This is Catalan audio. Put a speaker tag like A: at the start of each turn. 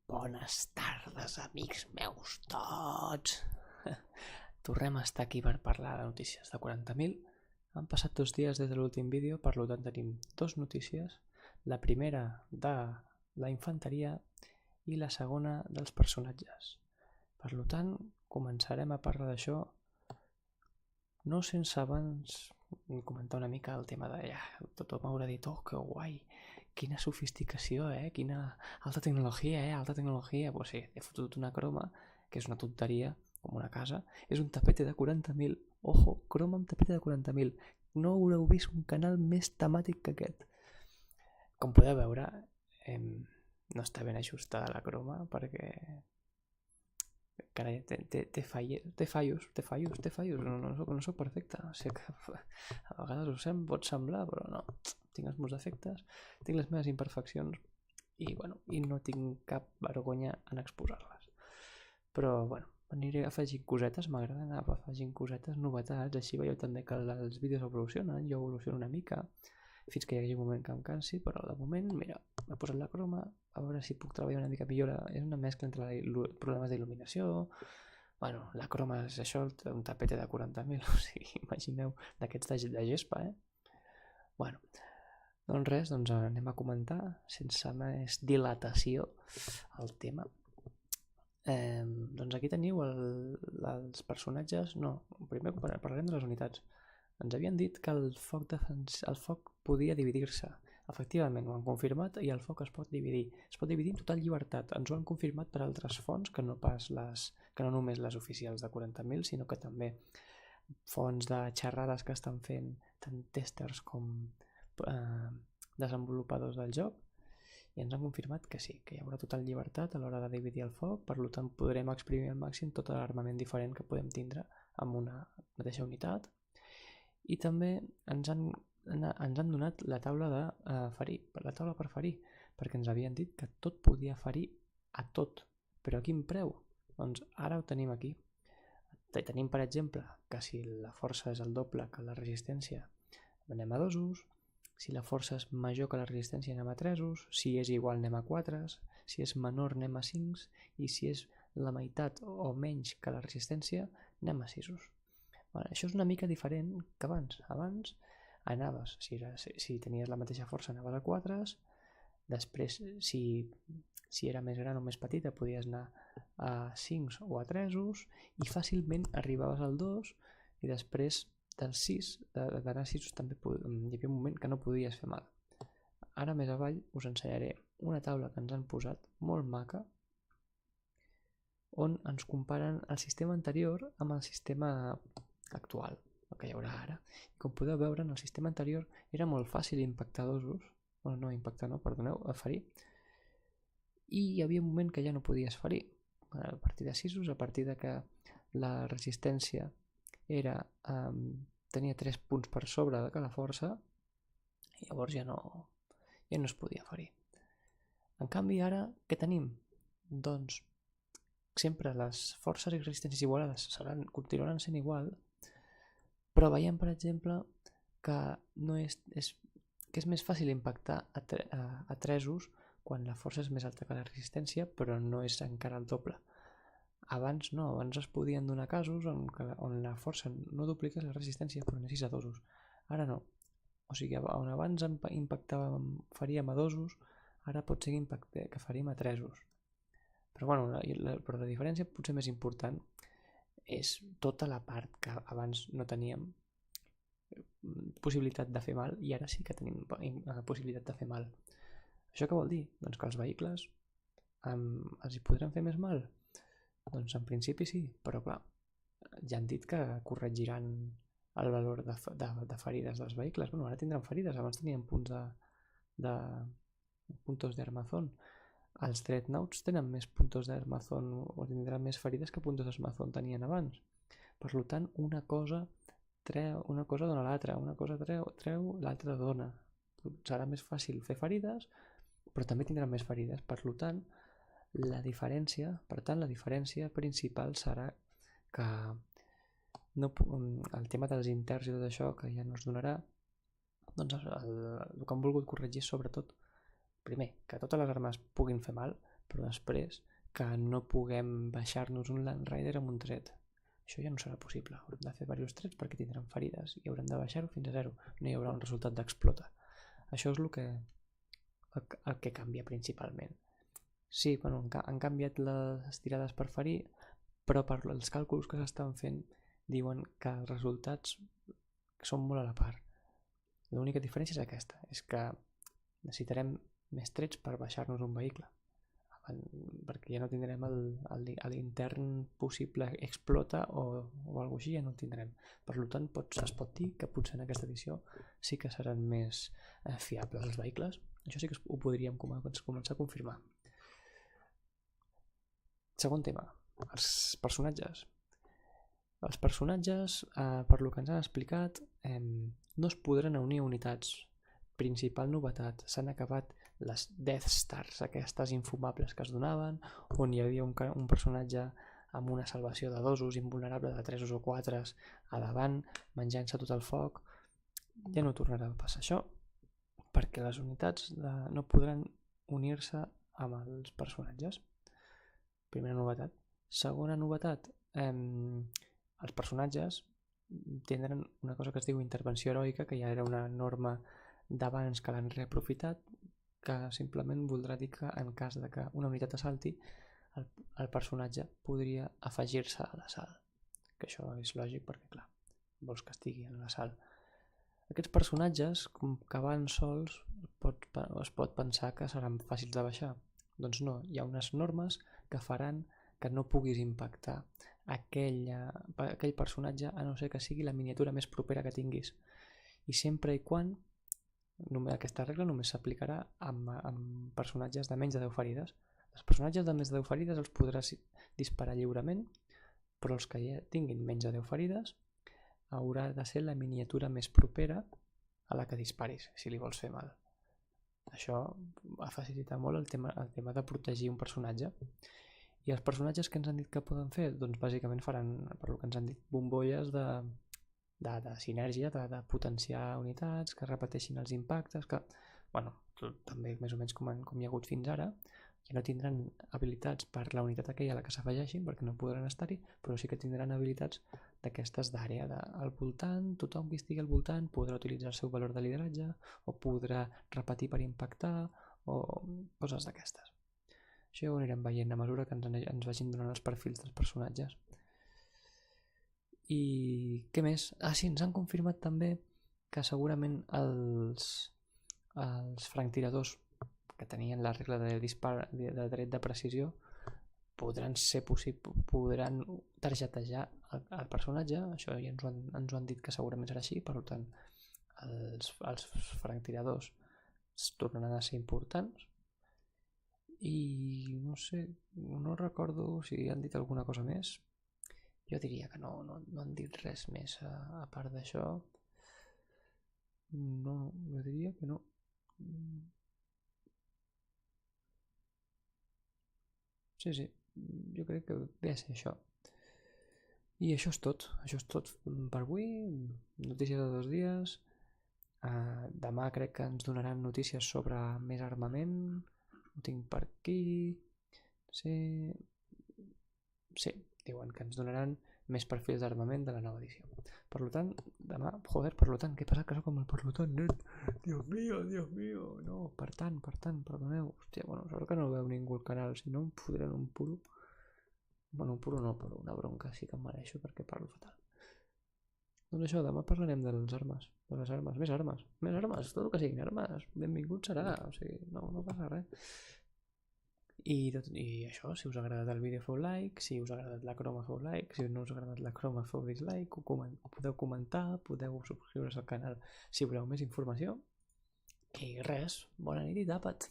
A: Bones tardes, amics meus tots. Tornem a estar aquí per parlar de notícies de 40.000. Han passat 2 dies des de l'últim vídeo, per tant tenim 2 notícies. La primera de la infanteria i la segona dels personatges. Per tant, començarem a parlar d'això, no sense abans comentar una mica el tema de tothom haurà dit, oh, que guai, quina sofisticació, quina alta tecnologia, alta tecnologia. Pues sí, he fotut una croma, que és una tonteria, com una casa. És un tapete de 40.000. Ojo, croma amb tapete de 40.000. No haureu vist un canal més temàtic que aquest. Com podeu veure, no està ben ajustada la croma perquè carai, té fallos, no soc perfecte. Sé que a vegades pot semblar, però no. Tinc els meus defectes, tinc les meves imperfeccions i no tinc cap vergonya en exposar-les. Però aniré afegint cosetes, m'agrada anar afegint cosetes, novetats, així veieu també que els vídeos evolucionen, jo evoluciono una mica, fins que hi hagi un moment que em cansi, però de moment, mira, m'he posat la croma, a veure si puc treballar una mica millor. És una mescla entre problemes d'il·luminació, la croma és això, un tapete de 40.000, o sigui, imagineu, d'aquests de gespa, Doncs res, anem a comentar, sense més dilatació, el tema. Doncs aquí teniu els personatges. No, primer parlarem de les unitats. Ens havien dit que el foc podia dividir-se. Efectivament, ho han confirmat i el foc es pot dividir. Es pot dividir amb total llibertat. Ens ho han confirmat per altres fonts, que no només les oficials de 40.000, sinó que també fonts de xerrades que estan fent tant testers com desenvolupadors del joc, i ens han confirmat que sí, que hi haurà total llibertat a l'hora de dividir el foc, per tant podrem exprimir al màxim tot l'armament diferent que podem tindre amb una mateixa unitat. I també ens han donat la taula de ferir, la taula per ferir, perquè ens havien dit que tot podia ferir a tot, però a quin preu? Doncs ara ho tenim aquí. Tenim, per exemple, que si la força és el doble que la resistència, anem a 2 usos. Si la força és major que la resistència anem a 3 usos, si és igual anem a 4, si és menor anem a 5 i si és la meitat o menys que la resistència anem a 6 usos. Això és una mica diferent que abans. Abans anaves, si tenies la mateixa força anaves a 4, després si era més gran o més petita podies anar a 5 o a 3 usos i fàcilment arribaves al 2 i després del 6, d'anar a 6 també hi havia un moment que no podies fer mal. Ara més avall us ensenyaré una taula que ens han posat molt maca on ens comparen el sistema anterior amb el sistema actual, el que hi haurà ara. Com podeu veure, en el sistema anterior era molt fàcil impactar 2 usos, ferir, i hi havia un moment que ja no podies ferir. A partir de 6 usos, a partir de que la resistència tenia 3 punts per sobre que la força, i llavors ja no es podia ferir. En canvi ara què tenim? Doncs sempre les forces i resistències igualades continuaran sent igual, però veiem, per exemple, que és més fàcil impactar a 3 usos quan la força és més alta que la resistència, però no és encara el doble. Abans no, abans es podien donar casos on la força no dupliques la resistència però necessites a 2 usos. Ara no. O sigui, on abans faríem a 2 usos, ara pot ser que faríem a 3 usos. Però la diferència potser més important és tota la part que abans no teníem possibilitat de fer mal i ara sí que tenim possibilitat de fer mal. Això què vol dir? Doncs que els vehicles els hi podran fer més mal? Doncs en principi sí, però clar, ja han dit que corregiran el valor de ferides dels vehicles. Ara tindran ferides, abans tenien punts puntos de armazón. Els Dreadnoughts tenen més puntos d'armazón o tindran més ferides que puntos d'armazón tenien abans. Per tant, una cosa dona l'altra, una cosa treu, l'altra dona. Serà més fàcil fer ferides, però també tindran més ferides. Per tant, la diferència principal serà que el tema dels inters i tot això que ja no es donarà, doncs el que han volgut corregir és sobretot primer, que totes les armes puguin fer mal, però després que no puguem baixar-nos un Land Rider amb un tret. Això ja no serà possible. Haurem de fer diversos trets perquè tindran ferides i haurem de baixar-ho fins a 0. No hi haurà un resultat d'explota. Això és el que canvia principalment. Sí, bueno, han canviat les tirades per ferir, però per els càlculs que s'estan fent diuen que els resultats són molt a la part. L'única diferència és aquesta, és que necessitarem més trets per baixar-nos un vehicle, perquè ja no tindrem l'intern possible explota o alguna cosa així, ja no el tindrem. Per tant, es pot dir que potser en aquesta edició sí que seran més fiables els vehicles. Això sí que ho podríem començar a confirmar. Segon tema, els personatges. Els personatges, per lo que ens han explicat, no es podran unir a unitats. Principal novetat, s'han acabat les Death Stars, aquestes infumables que es donaven, on hi havia un personatge amb una salvació de 2 invulnerable de 3 o 4 a davant, menjant-se tot el foc. Ja no tornarà a passar això, perquè les unitats no podran unir-se amb els personatges. Primera novetat. Segona novetat, els personatges tindran una cosa que es diu intervenció heroica, que ja era una norma d'abans que l'han reaprofitat, que simplement voldrà dir que en cas de que una unitat assalti, el personatge podria afegir-se a l'assalt. Que això és lògic perquè, clar, vols que estigui en l'assalt. Aquests personatges, com que van sols, es pot pensar que seran fàcils de baixar. Doncs no, hi ha unes normes que faran que no puguis impactar aquell personatge a no ser que sigui la miniatura més propera que tinguis. I sempre i quan aquesta regla només s'aplicarà amb personatges de menys de 10 ferides. Els personatges de més de 10 ferides els podràs disparar lliurement, però els que ja tinguin menys de 10 ferides haurà de ser la miniatura més propera a la que disparis, si li vols fer mal. Això va facilitar molt el tema de protegir un personatge. I els personatges que ens han dit que poden fer, doncs bàsicament faran, per lo que ens han dit, bombolles de sinergia, de potenciar unitats, que repeteixin els impactes, que, bueno, també més o menys com hi ha hagut fins ara, que no tindran habilitats per la unitat aquella a la que s'afegeixin, perquè no podran estar-hi, però sí que tindran habilitats d'aquestes d'àrea, al voltant, tothom que estigui al voltant podrà utilitzar el seu valor de lideratge, o podrà repetir per impactar, o coses d'aquestes. Això ja ho anirem veient a mesura que ens vagin donant els perfils dels personatges. I què més? Sí, ens han confirmat també que segurament els franctiradors que tenien la regla de dret de precisió podran targetejar el personatge. Això ja ens ho han dit que segurament serà així, per tant els franctiradors tornaran a ser importants. I no sé, no recordo si han dit alguna cosa més. Jo diria que no han dit res més a part d'això. No, jo diria que no. Sí, jo crec que ve a ser això. I això és tot per avui. Notícies de 2 dies. Demà crec que ens donaran notícies sobre més armament. Ho tinc per aquí. Sí, diuen que ens donaran més perfils d'armament de la nova edició. Per tant, demà, què passa que soc amb el per tant, nen? Dios mío, no, per tant, perdoneu. Hòstia, bueno, sort que no veu ningú al canal, si no em fotran un puro. Bueno, un puro no, però una bronca sí que em mereixo perquè parlo fatal. Doncs això, demà parlarem de les armes, més armes, tot el que siguin armes, benvingut serà, o sigui, no passa res. I això, si us ha agradat el vídeo feu like, si us ha agradat la croma feu like, si no us ha agradat la croma feu dislike, ho podeu comentar, podeu subscriure's al canal si voleu més informació. I res, bona nit i tapa't!